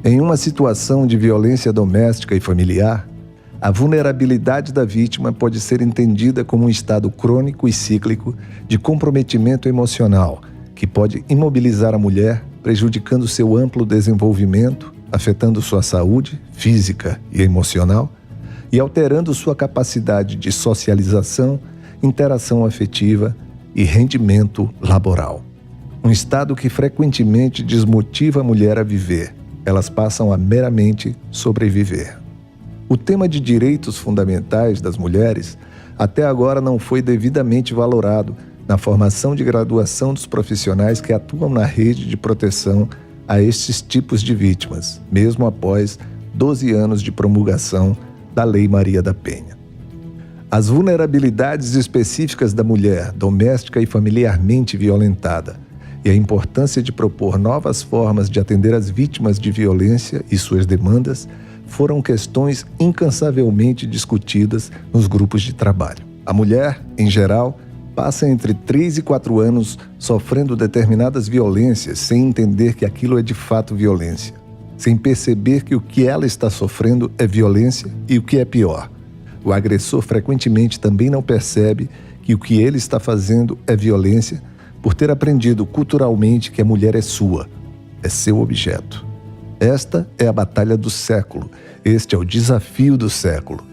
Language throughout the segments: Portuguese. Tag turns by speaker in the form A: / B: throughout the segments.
A: Em uma situação de violência doméstica e familiar, a vulnerabilidade da vítima pode ser entendida como um estado crônico e cíclico de comprometimento emocional, que pode imobilizar a mulher, prejudicando seu amplo desenvolvimento, afetando sua saúde física e emocional e alterando sua capacidade de socialização, interação afetiva e rendimento laboral. Um estado que frequentemente desmotiva a mulher a viver. Elas passam a meramente sobreviver. O tema de direitos fundamentais das mulheres até agora não foi devidamente valorado na formação de graduação dos profissionais que atuam na rede de proteção a estes tipos de vítimas, mesmo após 12 anos de promulgação da Lei Maria da Penha. As vulnerabilidades específicas da mulher doméstica e familiarmente violentada e a importância de propor novas formas de atender as vítimas de violência e suas demandas foram questões incansavelmente discutidas nos grupos de trabalho. A mulher, em geral, passa entre 3 e 4 anos sofrendo determinadas violências sem entender que aquilo é de fato violência, sem perceber que o que ela está sofrendo é violência e o que é pior. O agressor frequentemente também não percebe que o que ele está fazendo é violência por ter aprendido culturalmente que a mulher é sua, é seu objeto. Esta é a batalha do século, este é o desafio do século,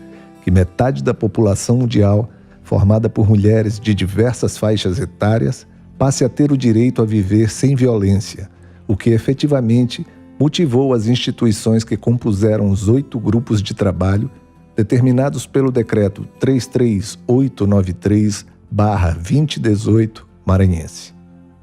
A: que metade da população mundial, formada por mulheres de diversas faixas etárias, passe a ter o direito a viver sem violência, o que efetivamente motivou as instituições que compuseram os 8 grupos de trabalho determinados pelo Decreto 33893/2018 maranhense.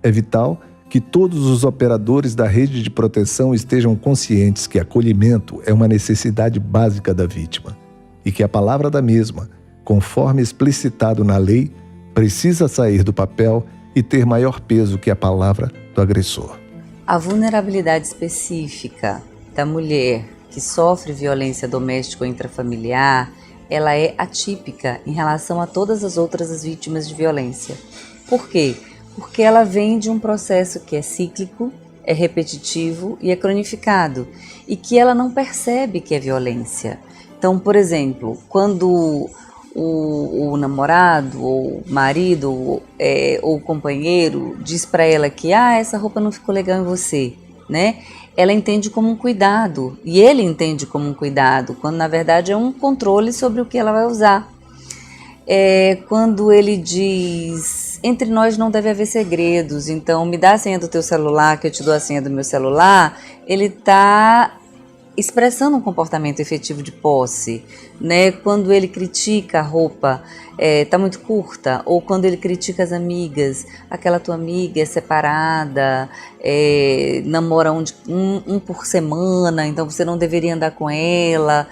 A: É vital que todos os operadores da rede de proteção estejam conscientes que acolhimento é uma necessidade básica da vítima e que a palavra da mesma, conforme explicitado na lei, precisa sair do papel e ter maior peso que a palavra do agressor.
B: A vulnerabilidade específica da mulher que sofre violência doméstica ou intrafamiliar, ela é atípica em relação a todas as outras vítimas de violência. Por quê? Porque ela vem de um processo que é cíclico, é repetitivo e é cronificado, e que ela não percebe que é violência. Então, por exemplo, quando o namorado, ou marido, ou o companheiro diz para ela que essa roupa não ficou legal em você, né? Ela entende como um cuidado, e ele entende como um cuidado, quando na verdade é um controle sobre o que ela vai usar. Quando ele diz, entre nós não deve haver segredos, então me dá a senha do teu celular, que eu te dou a senha do meu celular, ele está expressando um comportamento efetivo de posse, né? Quando ele critica a roupa, tá muito curta, ou quando ele critica as amigas, aquela tua amiga é separada, namora um por semana, então você não deveria andar com ela.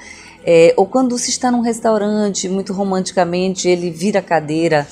B: Ou quando se está num restaurante, muito romanticamente, ele vira a cadeira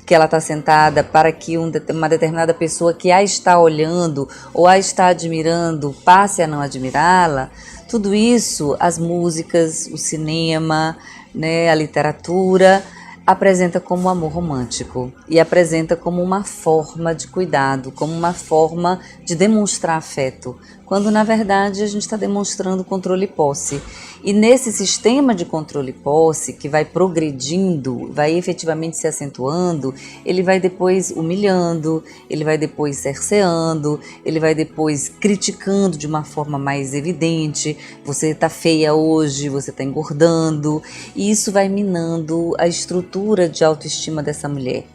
B: que ela está sentada para que uma determinada pessoa que a está olhando ou a está admirando passe a não admirá-la. Tudo isso, as músicas, o cinema, né, a literatura, apresenta como amor romântico e apresenta como uma forma de cuidado, como uma forma de demonstrar afeto, quando na verdade a gente está demonstrando controle e posse. E nesse sistema de controle e posse, que vai progredindo, vai efetivamente se acentuando, ele vai depois humilhando, ele vai depois cerceando, ele vai depois criticando de uma forma mais evidente, você está feia hoje, você está engordando, e isso vai minando a estrutura de autoestima dessa mulher,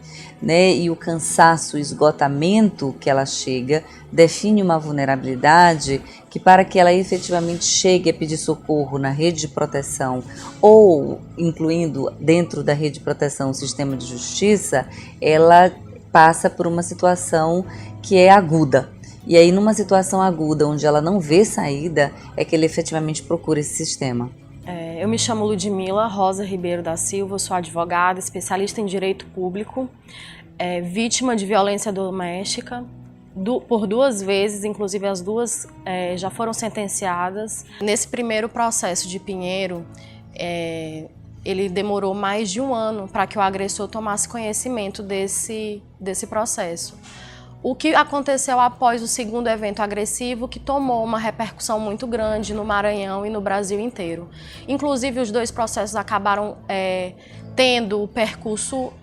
B: né? E o cansaço, o esgotamento que ela chega, define uma vulnerabilidade que, para que ela efetivamente chegue a pedir socorro na rede de proteção ou incluindo dentro da rede de proteção o sistema de justiça, ela passa por uma situação que é aguda. E aí, numa situação aguda, onde ela não vê saída, é que ele efetivamente procura esse sistema.
C: Eu me chamo Ludmila Rosa Ribeiro da Silva, sou advogada, especialista em direito público, vítima de violência doméstica, por 2 vezes, inclusive as 2 já foram sentenciadas. Nesse primeiro processo de Pinheiro, ele demorou mais de 1 ano para que o agressor tomasse conhecimento desse processo. O que aconteceu após o segundo evento agressivo, que tomou uma repercussão muito grande no Maranhão e no Brasil inteiro. Inclusive, os dois processos acabaram tendo o percurso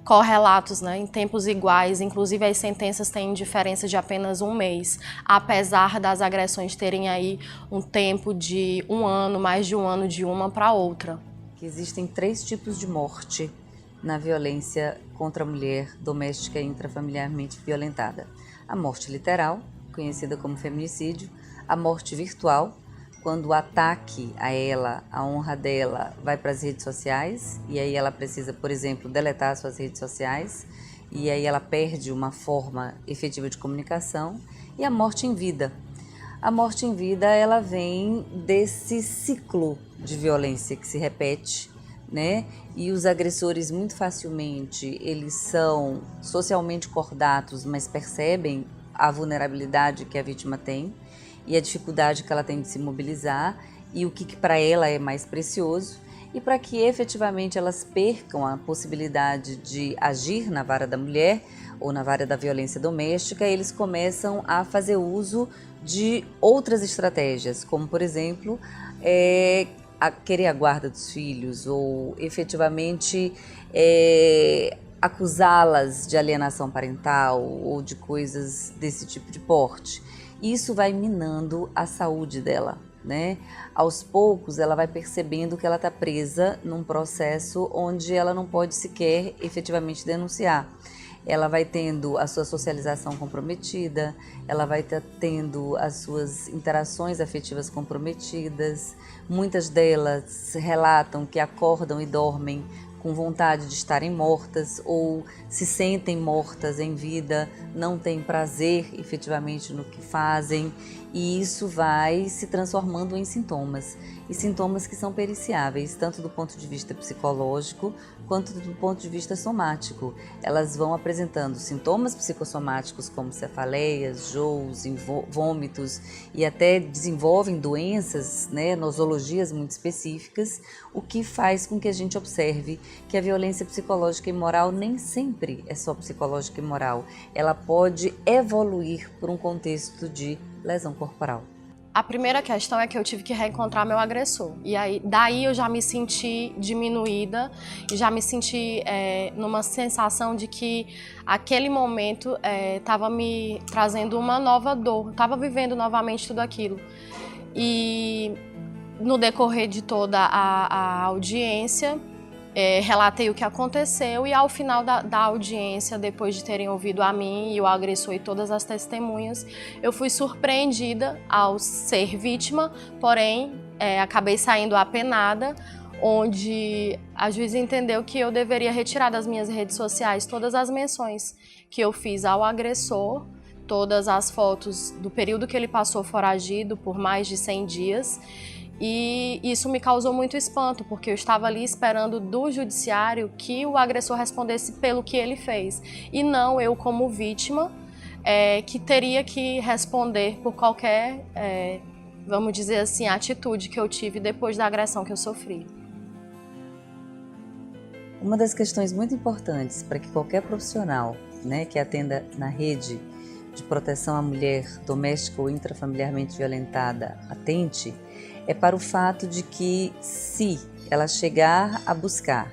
C: correlatos, né, em tempos iguais. Inclusive, as sentenças têm diferença de apenas 1 mês, apesar das agressões terem aí um tempo de 1 ano, mais de 1 ano de uma para outra.
B: Que existem 3 tipos de morte na violência contra a mulher doméstica e intrafamiliarmente violentada. A morte literal, conhecida como feminicídio, a morte virtual, quando o ataque a ela, a honra dela, vai para as redes sociais, e aí ela precisa, por exemplo, deletar suas redes sociais, e aí ela perde uma forma efetiva de comunicação, e a morte em vida. A morte em vida, ela vem desse ciclo de violência que se repete, né? E os agressores muito facilmente, eles são socialmente cordatos, mas percebem a vulnerabilidade que a vítima tem e a dificuldade que ela tem de se mobilizar e o que para ela é mais precioso, e para que efetivamente elas percam a possibilidade de agir na vara da mulher ou na vara da violência doméstica, eles começam a fazer uso de outras estratégias, como por exemplo, a querer a guarda dos filhos ou efetivamente acusá-las de alienação parental ou de coisas desse tipo de porte. Isso vai minando a saúde dela, né? Aos poucos ela vai percebendo que ela está presa num processo onde ela não pode sequer efetivamente denunciar. Ela vai tendo a sua socialização comprometida, ela vai tendo as suas interações afetivas comprometidas. Muitas delas relatam que acordam e dormem com vontade de estarem mortas ou se sentem mortas em vida, não têm prazer efetivamente no que fazem, e isso vai se transformando em sintomas, e sintomas que são periciáveis, tanto do ponto de vista psicológico quanto do ponto de vista somático. Elas vão apresentando sintomas psicossomáticos como cefaleias, joos, vômitos, e até desenvolvem doenças, né, nosologias muito específicas, o que faz com que a gente observe que a violência psicológica e moral nem sempre é só psicológica e moral. Ela pode evoluir por um contexto de lesão corporal.
C: A primeira questão é que eu tive que reencontrar meu agressor. E aí, daí eu já me senti diminuída e já me senti numa sensação de que aquele momento estava me trazendo uma nova dor. Estava vivendo novamente tudo aquilo. E no decorrer de toda a audiência, relatei o que aconteceu, e ao final da audiência, depois de terem ouvido a mim e o agressor e todas as testemunhas, eu fui surpreendida ao ser vítima, porém acabei saindo apenada, onde a juíza entendeu que eu deveria retirar das minhas redes sociais todas as menções que eu fiz ao agressor, todas as fotos do período que ele passou foragido por mais de 100 dias, e isso me causou muito espanto, porque eu estava ali esperando do judiciário que o agressor respondesse pelo que ele fez, e não eu como vítima, que teria que responder por qualquer, vamos dizer assim, atitude que eu tive depois da agressão que eu sofri.
B: Uma das questões muito importantes para que qualquer profissional, né, que atenda na rede de proteção à mulher doméstica ou intrafamiliarmente violentada atente, é para o fato de que, se ela chegar a buscar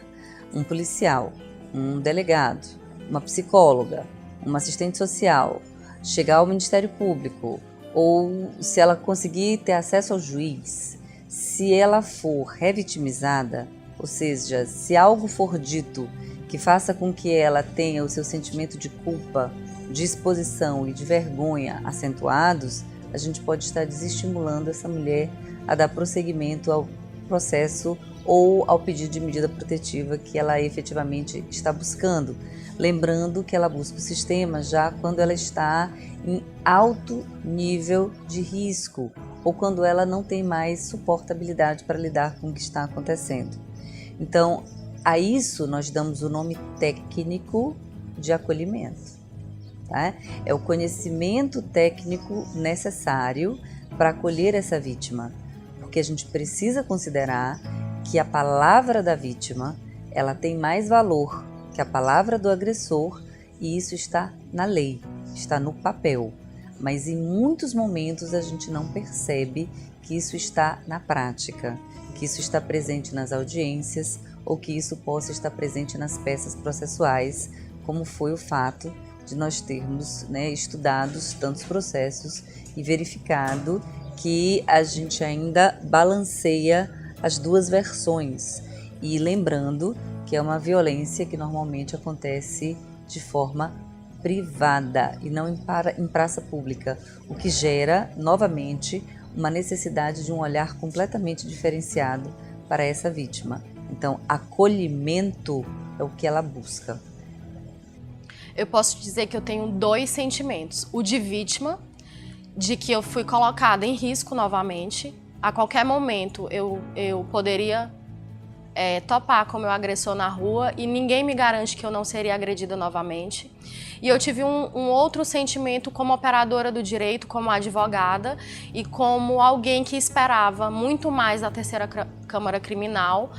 B: um policial, um delegado, uma psicóloga, uma assistente social, chegar ao Ministério Público, ou se ela conseguir ter acesso ao juiz, se ela for revitimizada, ou seja, se algo for dito que faça com que ela tenha o seu sentimento de culpa, de exposição e de vergonha acentuados, a gente pode estar desestimulando essa mulher a dar prosseguimento ao processo ou ao pedido de medida protetiva que ela efetivamente está buscando. Lembrando que ela busca o sistema já quando ela está em alto nível de risco ou quando ela não tem mais suportabilidade para lidar com o que está acontecendo. Então, a isso nós damos o nome técnico de acolhimento. Tá? É o conhecimento técnico necessário para acolher essa vítima, porque a gente precisa considerar que a palavra da vítima ela tem mais valor que a palavra do agressor E isso está na lei, está no papel. Mas em muitos momentos a gente não percebe que isso está na prática, que isso está presente nas audiências ou que isso possa estar presente nas peças processuais, como foi o fato de nós termos, estudado tantos processos e verificado que a gente ainda balanceia as duas versões. E lembrando que é uma violência que normalmente acontece de forma privada e não em praça pública, o que gera, novamente, uma necessidade de um olhar completamente diferenciado para essa vítima. Então, acolhimento é o que ela busca.
C: Eu posso dizer que eu tenho 2 sentimentos. O de vítima, de que eu fui colocada em risco novamente. A qualquer momento eu poderia topar com o meu agressor na rua e ninguém me garante que eu não seria agredida novamente. E eu tive um outro sentimento como operadora do direito, como advogada e como alguém que esperava muito mais da Terceira Câmara Criminal,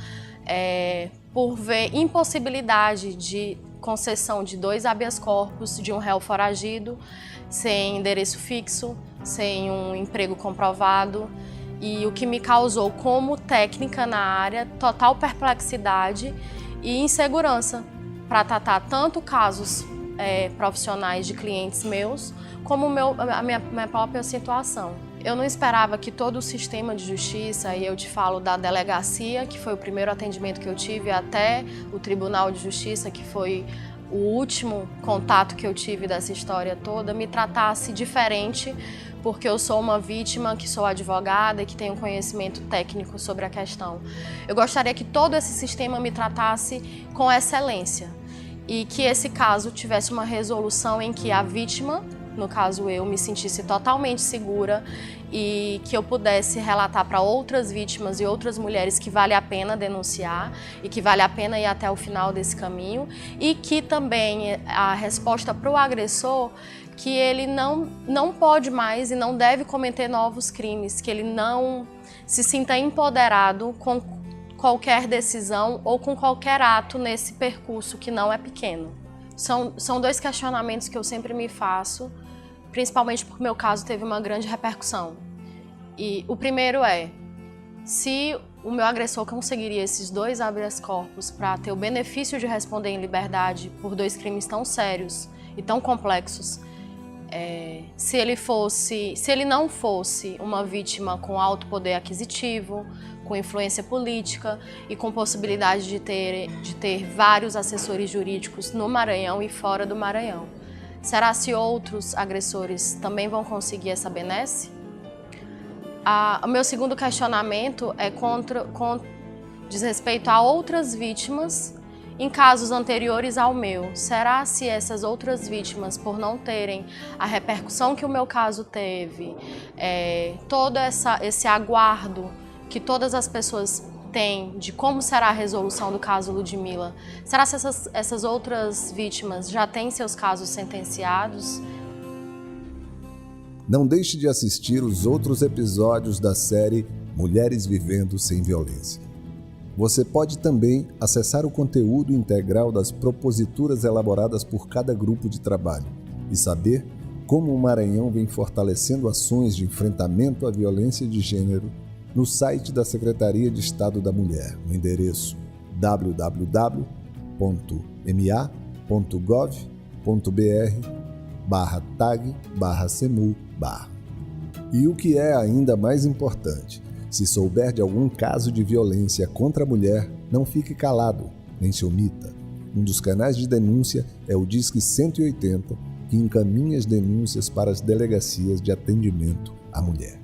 C: por ver impossibilidade de concessão de 2 habeas corpus de um réu foragido, sem endereço fixo, sem um emprego comprovado. E o que me causou, como técnica na área, total perplexidade e insegurança para tratar tanto casos profissionais de clientes meus, como a minha própria situação. Eu não esperava que todo o sistema de justiça, e eu te falo da delegacia, que foi o primeiro atendimento que eu tive, até o Tribunal de Justiça, que foi o último contato que eu tive dessa história toda, me tratasse diferente, porque eu sou uma vítima, que sou advogada e que tenho conhecimento técnico sobre a questão. Eu gostaria que todo esse sistema me tratasse com excelência e que esse caso tivesse uma resolução em que a vítima, no caso eu, me sentisse totalmente segura e que eu pudesse relatar para outras vítimas e outras mulheres que vale a pena denunciar e que vale a pena ir até o final desse caminho, e que também a resposta para o agressor, que ele não pode mais e não deve cometer novos crimes, que ele não se sinta empoderado com qualquer decisão ou com qualquer ato nesse percurso que não é pequeno. São 2 questionamentos que eu sempre me faço, principalmente porque o meu caso teve uma grande repercussão. E o primeiro é, se o meu agressor conseguiria esses 2 habeas corpus para ter o benefício de responder em liberdade por 2 crimes tão sérios e tão complexos, se ele não fosse uma vítima com alto poder aquisitivo, com influência política e com possibilidade de ter vários assessores jurídicos no Maranhão e fora do Maranhão. Será se outros agressores também vão conseguir essa benesse? O meu segundo questionamento diz respeito a outras vítimas em casos anteriores ao meu. Será se essas outras vítimas, por não terem a repercussão que o meu caso teve, todo esse aguardo que todas as pessoas têm de como será a resolução do caso Ludmila, será se essas outras vítimas já têm seus casos sentenciados?
A: Não deixe de assistir os outros episódios da série Mulheres Vivendo Sem Violência. Você pode também acessar o conteúdo integral das proposituras elaboradas por cada grupo de trabalho e saber como o Maranhão vem fortalecendo ações de enfrentamento à violência de gênero no site da Secretaria de Estado da Mulher, no endereço www.ma.gov.br/tag/CEMU. E o que é ainda mais importante, se souber de algum caso de violência contra a mulher, não fique calado, nem se omita. Um dos canais de denúncia é o Disque 180, que encaminha as denúncias para as delegacias de atendimento à mulher.